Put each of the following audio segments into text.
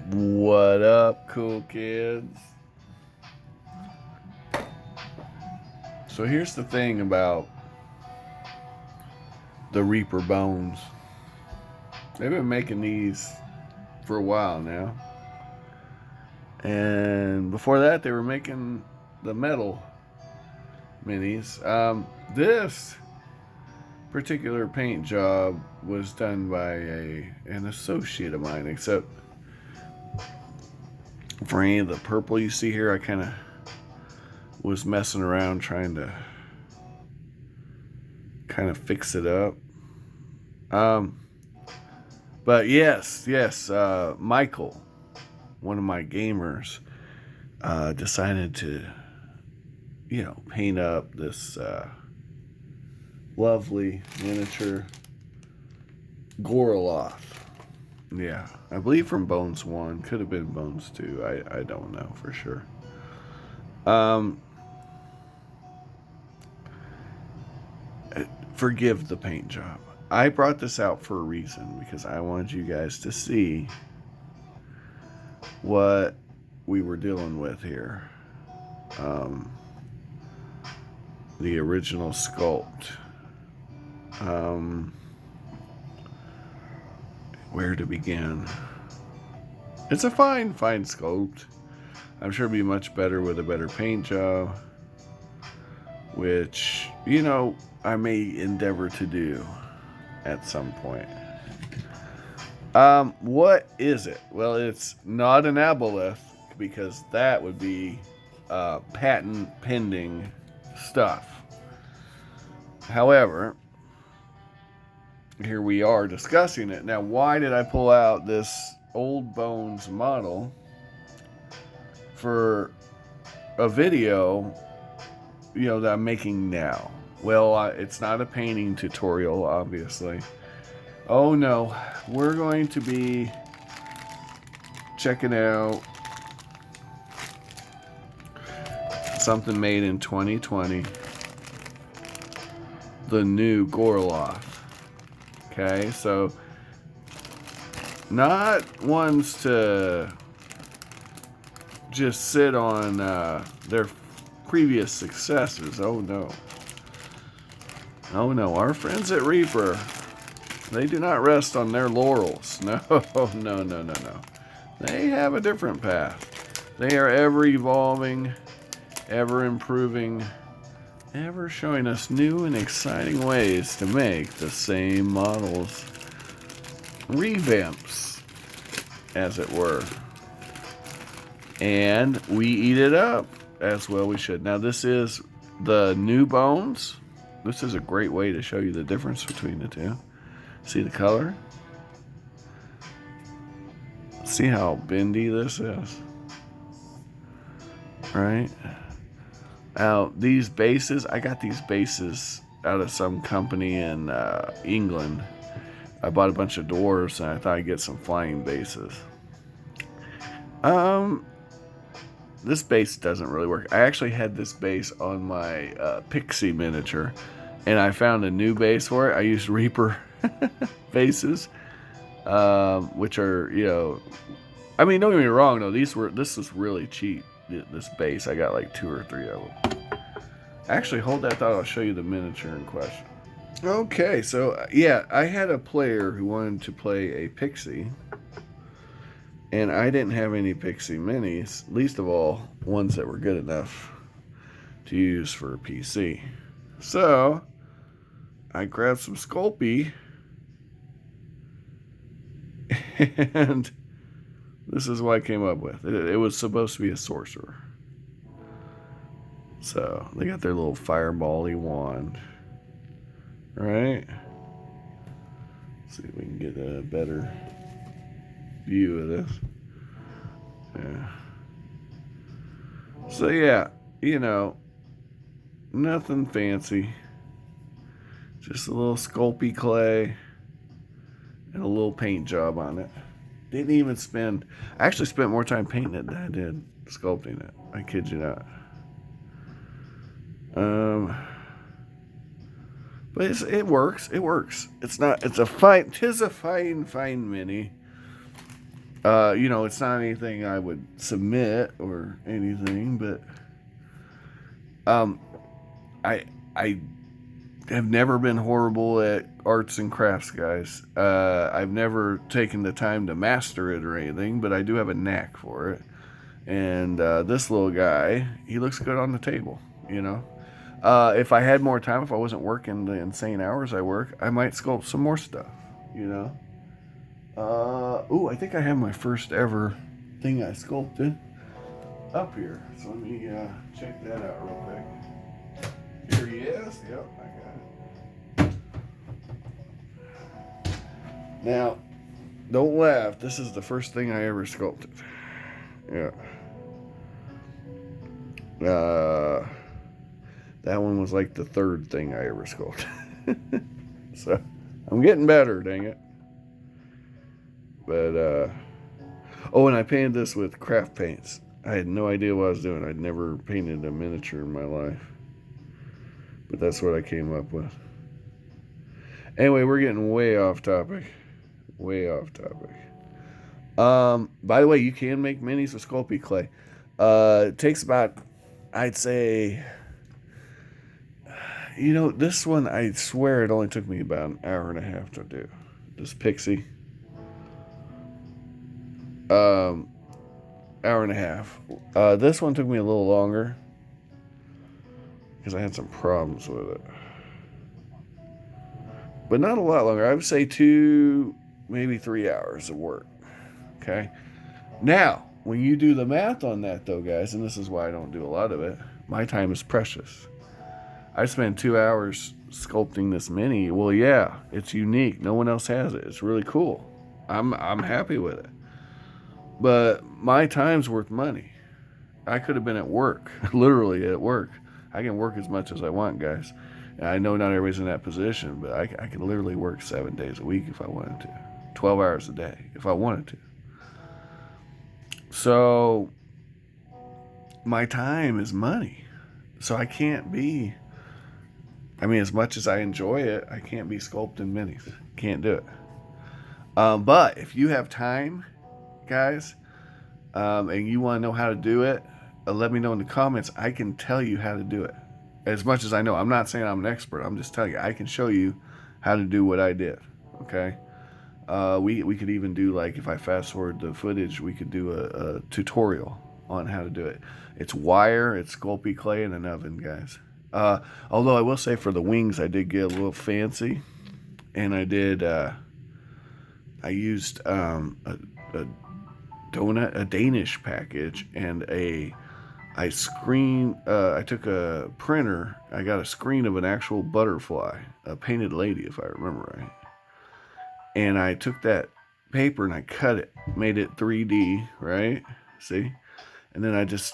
What up, cool kids? So here's the thing about the Reaper bones. They've been making these for a while now. And before that, they were making the metal minis. This particular paint job was done by an associate of mine, except for any of the purple you see here, I kind of was messing around trying to kind of fix it up. But yes, Michael, one of my gamers, decided to, paint up this lovely miniature Goroloth. Yeah, I believe from Bones 1. Could have been Bones 2. I don't know for sure. Forgive the paint job. I brought this out for a reason, because I wanted you guys to see what we were dealing with here. The original sculpt. Where to begin? It's a fine sculpt. I'm sure it'd be much better with a better paint job, which, I may endeavor to do at some point. What is it? Well, it's not an aboleth, because that would be patent pending stuff. However, here we are discussing it. Now, why did I pull out this old Bones model for a video, that I'm making now? Well, it's not a painting tutorial, obviously. Oh no, we're going to be checking out something made in 2020. The new Goroloth. Okay, so not ones to just sit on their previous successes. Oh no. Oh no, our friends at Reaper, they do not rest on their laurels. No. They have a different path. They are ever evolving, ever improving, ever showing us new and exciting ways to make the same models. Revamps, as it were. And we eat it up, as well we should. Now, this is the new Bones. This is a great way to show you the difference between the two. See the color? See how bendy this is? Right? Now, these bases, I got these bases out of some company in England. I bought a bunch of dwarves, and I thought I'd get some flying bases. This base doesn't really work. I actually had this base on my Pixie miniature, and I found a new base for it. I used Reaper bases, which are, I mean, don't get me wrong, though. This was really cheap, this base. I got like 2 or 3 of them. Actually, hold that thought. I'll show you the miniature in question. Okay, so, yeah, I had a player who wanted to play a Pixie, and I didn't have any Pixie minis, least of all ones that were good enough to use for a PC. So I grabbed some Sculpey, and this is what I came up with. It was supposed to be a sorcerer. So they got their little fireball-y wand. Right? Let's see if we can get a better view of this. Yeah. So yeah, nothing fancy. Just a little Sculpey clay and a little paint job on it. Didn't even spend. I actually spent more time painting it than I did sculpting it. I kid you not. But it works. It works. It's a fine mini. You know, it's not anything I would submit or anything, but um, I I have never been horrible at arts and crafts, guys. I've never taken the time to master it or anything, but I do have a knack for it. And this little guy, he looks good on the table, you know. If I had more time, if I wasn't working the insane hours I work, I might sculpt some more stuff, you know. I think I have my first ever thing I sculpted up here. So let me check that out real quick. Here he is. Yep, I got it. Now, don't laugh. This is the first thing I ever sculpted. Yeah. That one was like the third thing I ever sculpted. So, I'm getting better, dang it. But, and I painted this with craft paints. I had no idea what I was doing. I'd never painted a miniature in my life. But that's what I came up with. Anyway, we're getting way off topic. Way off topic. By the way, you can make minis with Sculpey clay. It takes about, I'd say, you know, this one, I swear it only took me about an hour and a half to do. This Pixie. Hour and a half. This one took me a little longer because I had some problems with it. But not a lot longer. I would say 2, maybe 3 hours of work. Okay? Now, when you do the math on that, though, guys, and this is why I don't do a lot of it, my time is precious. I spent 2 hours sculpting this mini. Well, yeah, it's unique. No one else has it. It's really cool. I'm happy with it. But my time's worth money. I could have been at work, literally at work. I can work as much as I want, guys. And I know not everybody's in that position, but I can literally work 7 days a week if I wanted to. 12 hours a day if I wanted to. So, my time is money. So I can't be, as much as I enjoy it, I can't be sculpting minis. Can't do it. But if you have time, guys, and you want to know how to do it, let me know in the comments. I can tell you how to do it as much as I know. I'm not saying I'm an expert. I'm just telling you I can show you how to do what I did. Okay. We could even do, like, if I fast forward the footage, we could do a tutorial on how to do it. It's wire, it's Sculpey clay, and an oven, guys. Although I will say for the wings, I did get a little fancy, and I did. I used a Danish package, and I took a printer. I got a screen of an actual butterfly, a painted lady, if I remember right. And I took that paper and I cut it, made it 3D, right? See? And then I just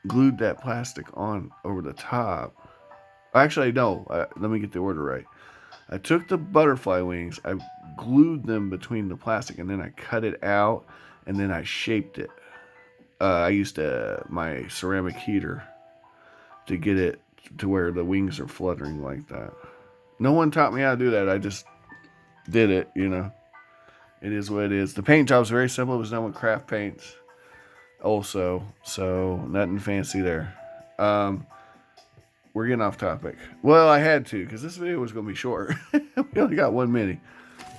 glued that plastic on over the top. Actually, no, let me get the order right. I took the butterfly wings, I glued them between the plastic, and then I cut it out, and then I shaped it. I used my ceramic heater to get it to where the wings are fluttering like that. No one taught me how to do that. I just did it, you know. It is what it is. The paint job is very simple. It was done with craft paints also, so nothing fancy there. We're getting off topic. Well, I had to, because this video was going to be short. We only got 1 minute.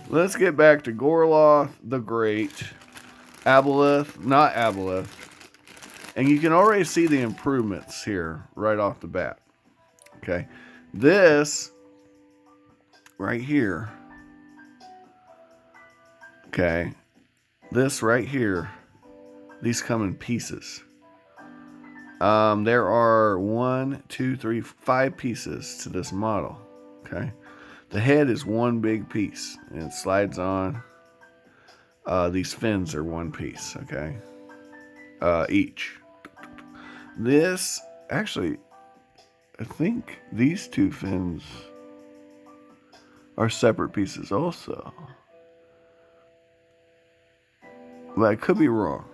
Let's get back to Goroloth the Great. Aboleth, not Aboleth. And you can already see the improvements here right off the bat. Okay. This right here. Okay. This right here. These come in pieces. There are 1, 2, 3, 5 pieces to this model. Okay. The head is one big piece, and it slides on. These fins are one piece, okay? Each. This, actually, I think these 2 fins are separate pieces also. But I could be wrong.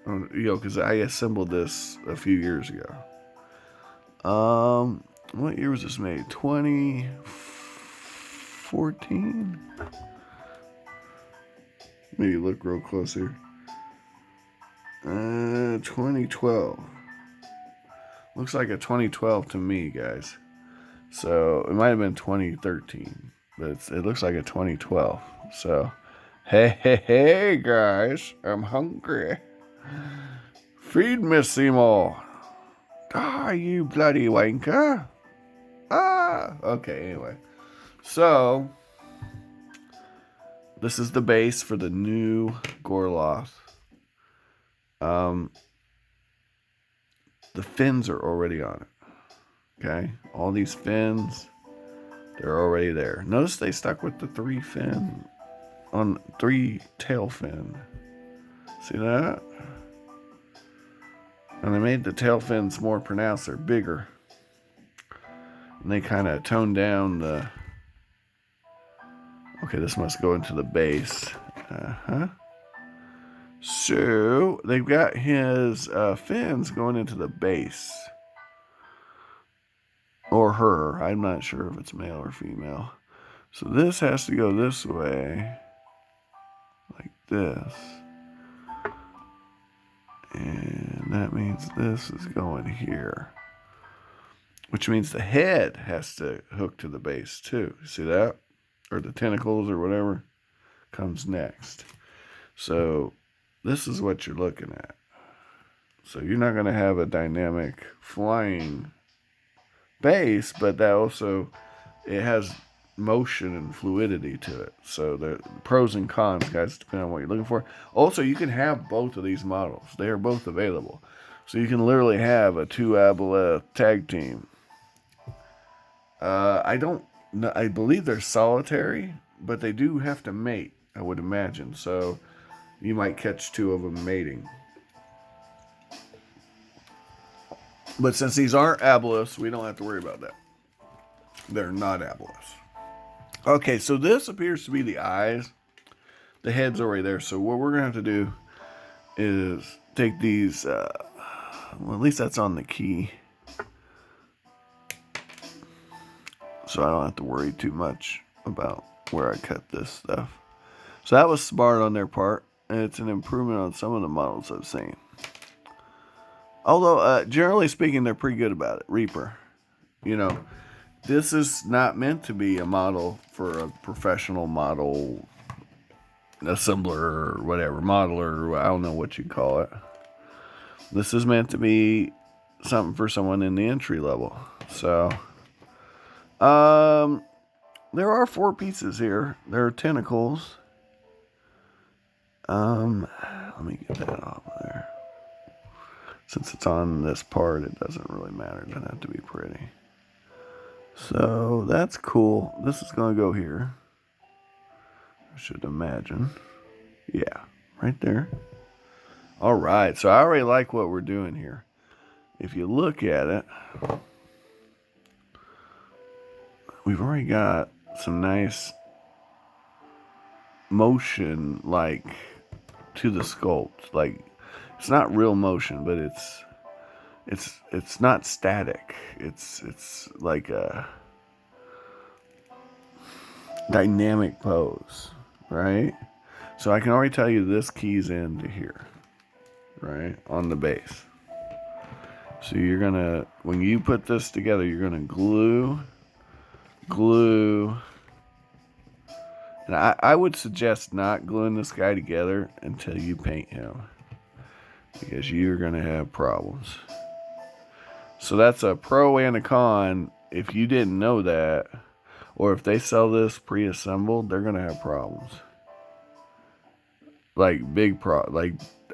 You know, because I assembled this a few years ago. What year was this made? 2014? Maybe look real close here. 2012. Looks like a 2012 to me, guys. So it might have been 2013, but it looks like a 2012. So, hey, guys, I'm hungry. Feed me, Seymour. Ah, you bloody wanker. Ah, okay, anyway. So, this is the base for the new Goroloth. The fins are already on it. Okay, all these fins, they're already there. Notice they stuck with the 3 tail fin. See that? And they made the tail fins more pronounced. They're bigger. And they kind of toned down the... Okay, this must go into the base. So, they've got his fins going into the base. Or her. I'm not sure if it's male or female. So this has to go this way. Like this. And that means this is going here. Which means the head has to hook to the base too. See that? Or the tentacles or whatever comes next. So this is what you're looking at. So you're not going to have a dynamic flying base, but that also, it has motion and fluidity to it. So the pros and cons, guys, depending on what you're looking for. Also, you can have both of these models. They are both available. So you can literally have a 2 Aboleth tag team. I believe they're solitary, but they do have to mate, I would imagine. So you might catch 2 of them mating. But since these aren't Aboleths, we don't have to worry about that. They're not Aboleths. Okay, so this appears to be the eyes. The head's already there. So what we're going to have to do is take these... well, at least that's on the key. So I don't have to worry too much about where I cut this stuff. So that was smart on their part. And it's an improvement on some of the models I've seen. Although, generally speaking, they're pretty good about it. Reaper. You know, this is not meant to be a model for a professional model assembler or whatever. Modeler, I don't know what you call it. This is meant to be something for someone in the entry level. So, there are 4 pieces here. There are tentacles. Let me get that off of there. Since it's on this part, it doesn't really matter. It doesn't have to be pretty. So that's cool. This is going to go here. I should imagine. Yeah, right there. All right. So I already like what we're doing here. If you look at it, we've already got some nice motion, like, to the sculpt. Like, it's not real motion, but it's not static. It's like a dynamic pose, right? So I can already tell you this keys into here, right, on the base. So you're gonna, when you put this together, you're gonna glue, and I would suggest not gluing this guy together until you paint him, because you're gonna have problems. So that's a pro and a con. If you didn't know that, or if they sell this pre-assembled, they're gonna have problems. Like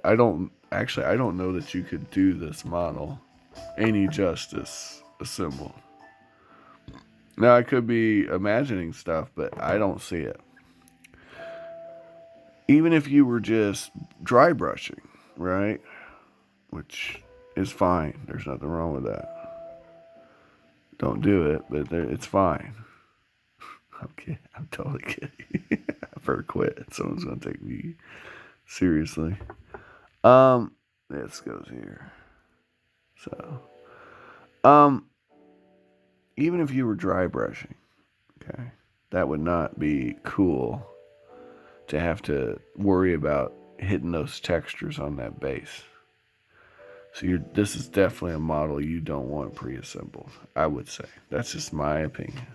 I don't know that you could do this model any justice assembled. Now I could be imagining stuff, but I don't see it. Even if you were just dry brushing, right? Which is fine. There's nothing wrong with that. Don't do it, but it's fine. Okay, I'm totally kidding. I've heard quit. Someone's gonna take me seriously. This goes here. So, even if you were dry brushing, okay, that would not be cool to have to worry about hitting those textures on that base. So this is definitely a model you don't want pre-assembled, I would say. That's just my opinion.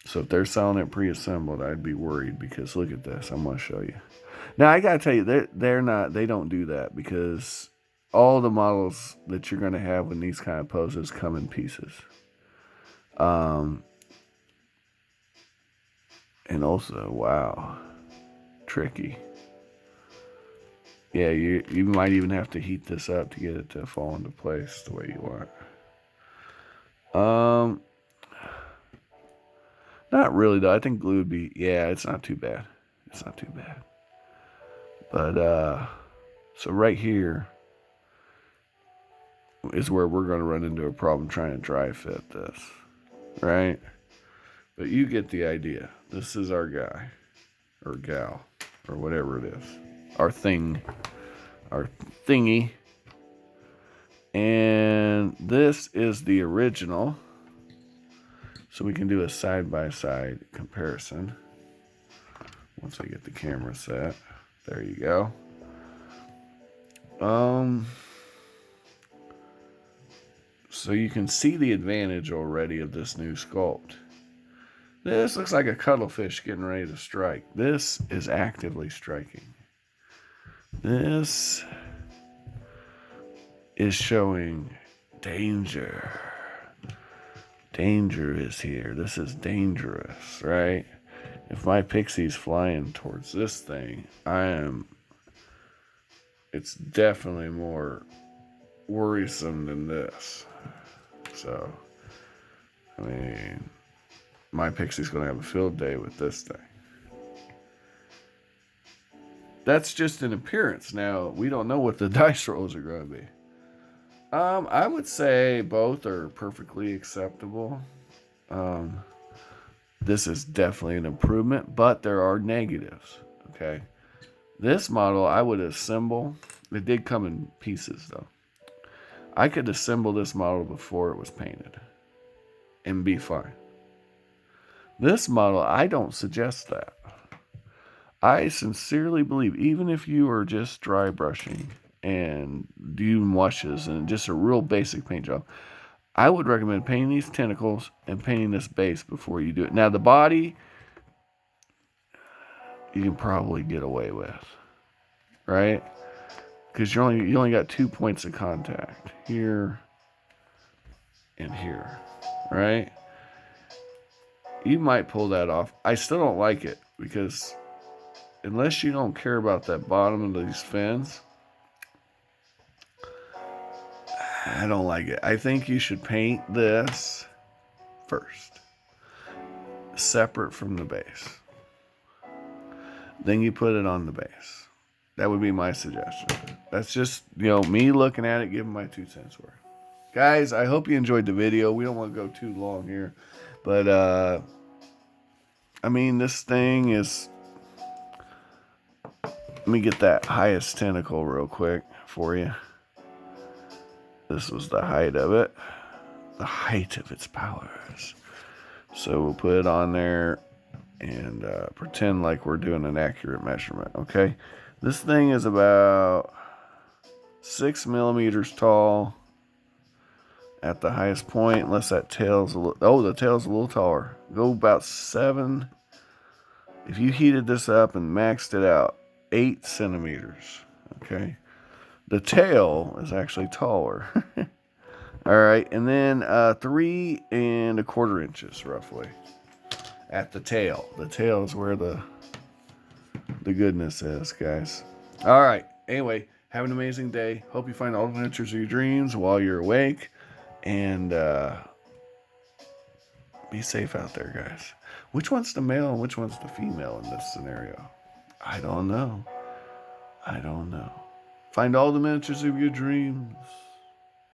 So if they're selling it pre-assembled, I'd be worried, because look at this. I'm going to show you. Now, I got to tell you, they don't do that, because all the models that you're going to have in these kind of poses come in pieces. And also, wow, tricky. Yeah, you might even have to heat this up to get it to fall into place the way you want. Not really, though. I think glue would be, yeah, it's not too bad. It's not too bad. But, so right here is where we're going to run into a problem trying to dry fit this, right? But you get the idea. This is our guy, or gal, or whatever it is. Our thingy. And this is the original. So we can do a side-by-side comparison. Once I get the camera set. There you go. So you can see the advantage already of this new sculpt. This looks like a cuttlefish getting ready to strike. This is actively striking. This is showing danger. Danger is here. This is dangerous, right? If my Pixie's flying towards this thing, it's definitely more worrisome than this. So, I mean, my Pixie's going to have a field day with this thing. That's just an appearance. Now, we don't know what the dice rolls are going to be. I would say both are perfectly acceptable. This is definitely an improvement, but there are negatives, okay? This model, I would assemble. It did come in pieces, though. I could assemble this model before it was painted and be fine. This model, I don't suggest that. I sincerely believe, even if you are just dry brushing and doing washes and just a real basic paint job, I would recommend painting these tentacles and painting this base before you do it. Now, the body, you can probably get away with, right? Because you only got 2 points of contact, here and here, right? You might pull that off. I still don't like it, because unless you don't care about that bottom of these fins, I don't like it. I think you should paint this first, separate from the base. Then you put it on the base. That would be my suggestion. That's just, me looking at it, giving my 2 cents worth. Guys, I hope you enjoyed the video. We don't want to go too long here. But, I mean, this thing is... Let me get that highest tentacle real quick for you. This was the height of it. The height of its powers. So we'll put it on there and pretend like we're doing an accurate measurement, okay? This thing is about 6 millimeters tall at the highest point, unless that tail's a little... Oh, the tail's a little taller. Go about 7. If you heated this up and maxed it out, 8 centimeters, okay? The tail is actually taller. All right, and then 3 1/4 inches, roughly, at the tail. The tail is where the goodness is, guys. All right, anyway, have an amazing day. Hope you find all the miniatures of your dreams while you're awake. And be safe out there, guys. Which one's the male and which one's the female in this scenario? I don't know. Find all the miniatures of your dreams.